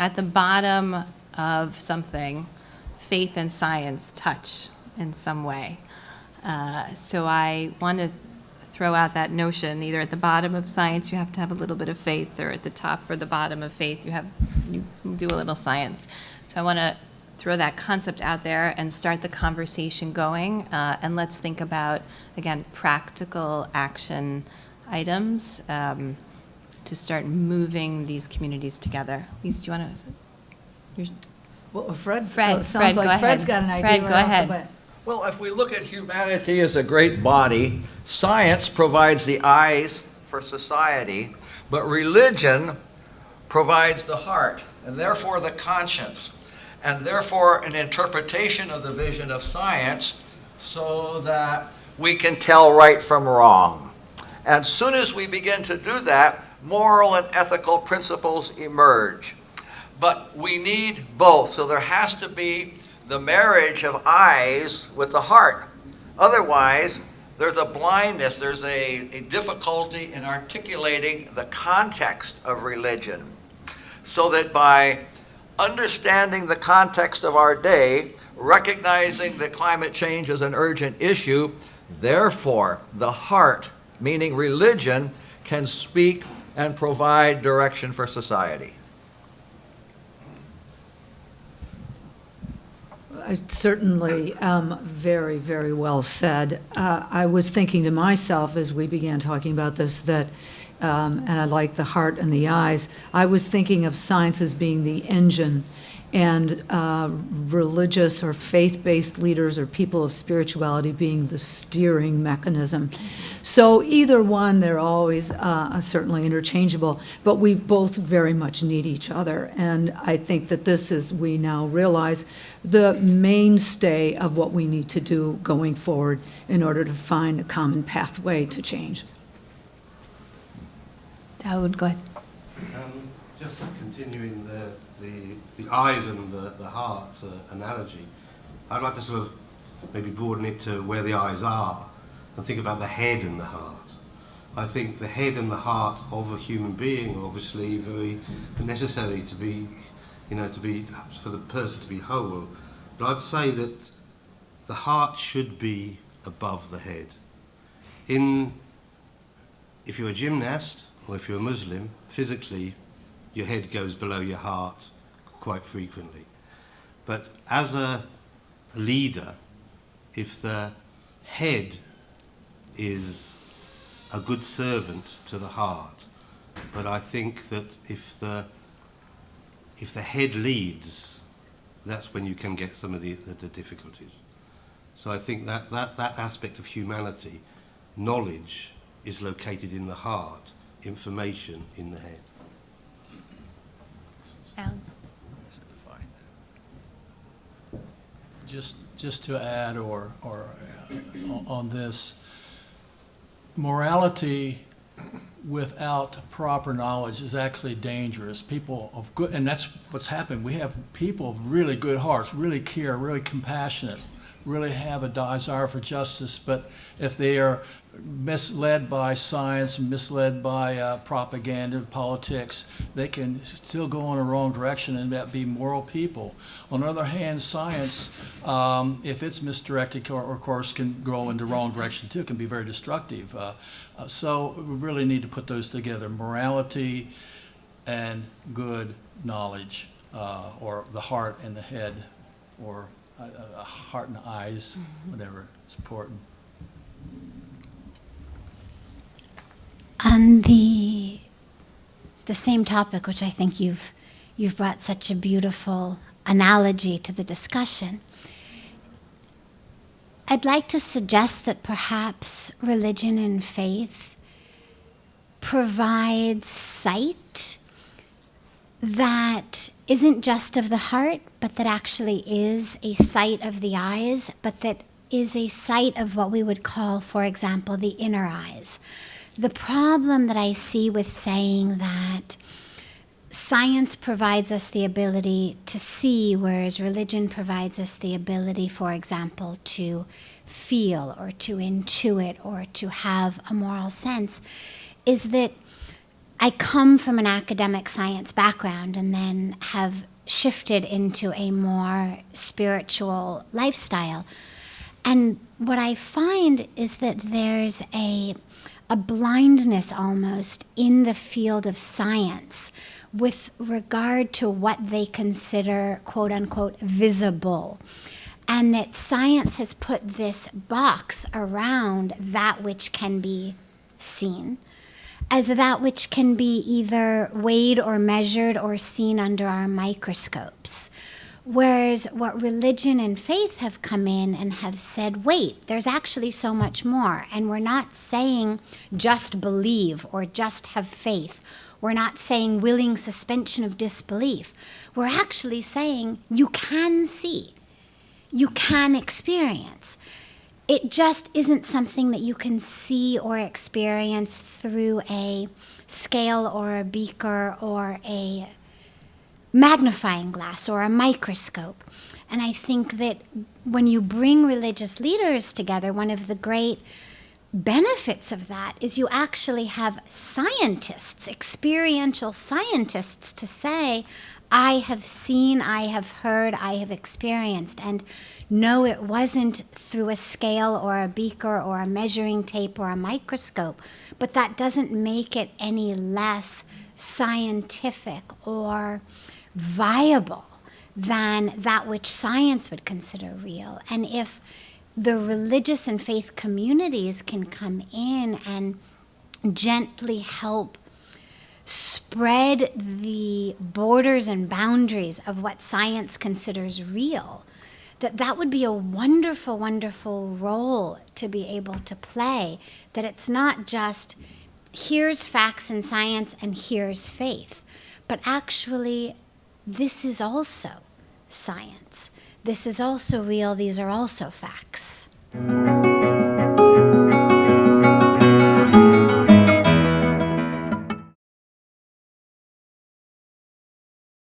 at the bottom of something, faith and science touch in some way. So I want to throw out that notion, either at the bottom of science you have to have a little bit of faith, or at the top or the bottom of faith you do a little science. So I want to throw that concept out there and start the conversation going, and let's think about, again, practical action items to start moving these communities together. Lise, do you want to? Well, Fred sounds like like Fred's Fred's got an idea. Fred, go ahead. Well, if we look at humanity as a great body, science provides the eyes for society, but religion provides the heart, and therefore the conscience, and therefore an interpretation of the vision of science so that we can tell right from wrong. And as soon as we begin to do that, moral and ethical principles emerge. But we need both, so there has to be the marriage of eyes with the heart. Otherwise, there's a blindness, there's a difficulty in articulating the context of religion. So that by understanding the context of our day, recognizing that climate change is an urgent issue, therefore the heart, meaning religion, can speak and provide direction for society. Certainly, very, very well said. I was thinking to myself as we began talking about this that, and I like the heart and the eyes, I was thinking of science as being the engine, and religious or faith-based leaders or people of spirituality being the steering mechanism. So either one, they're always certainly interchangeable, but we both very much need each other. And I think that this is, we now realize, the mainstay of what we need to do going forward in order to find a common pathway to change. Dawud, go ahead. Just continuing the eyes and the heart analogy, I'd like to sort of maybe broaden it to where the eyes are and think about the head and the heart. I think the head and the heart of a human being are obviously very necessary to be, for the person to be whole. But I'd say that the heart should be above the head. If you're a gymnast or if you're a Muslim, physically, your head goes below your heart quite frequently. But as a leader, if the head is a good servant to the heart, but I think that if the head leads, that's when you can get some of the difficulties. So I think that aspect of humanity, knowledge, is located in the heart, information in the head. Alan? Just to add or on this, morality without proper knowledge is actually dangerous. People of good, and that's what's happened. We have people of really good hearts, really care, really compassionate, really have a desire for justice, but if they are misled by science, misled by propaganda, politics, they can still go in the wrong direction and that be moral people. On the other hand, science, if it's misdirected, of course, can go in the wrong direction too. It can be very destructive. So we really need to put those together: morality and good knowledge, or the heart and the head, or a heart and eyes, whatever. It's important. On the same topic, which I think you've brought such a beautiful analogy to the discussion, I'd like to suggest that perhaps religion and faith provides sight that isn't just of the heart, but that actually is a sight of the eyes, but that is a sight of what we would call, for example, the inner eyes. The problem that I see with saying that science provides us the ability to see, whereas religion provides us the ability, for example, to feel or to intuit or to have a moral sense, is that I come from an academic science background and then have shifted into a more spiritual lifestyle. And what I find is that there's a blindness almost in the field of science with regard to what they consider, quote unquote, visible. And that science has put this box around that which can be seen as that which can be either weighed or measured or seen under our microscopes. Whereas what religion and faith have come in and have said, wait, there's actually so much more. And we're not saying just believe or just have faith. We're not saying willing suspension of disbelief. We're actually saying you can see, you can experience. It just isn't something that you can see or experience through a scale or a beaker or a magnifying glass or a microscope. And I think that when you bring religious leaders together, one of the great benefits of that is you actually have scientists, experiential scientists, to say, I have seen, I have heard, I have experienced. And no, it wasn't through a scale or a beaker or a measuring tape or a microscope, but that doesn't make it any less scientific or viable than that which science would consider real. And if the religious and faith communities can come in and gently help spread the borders and boundaries of what science considers real, that would be a wonderful, wonderful role to be able to play. That it's not just here's facts and science and here's faith, but actually this is also science. This is also real. These are also facts.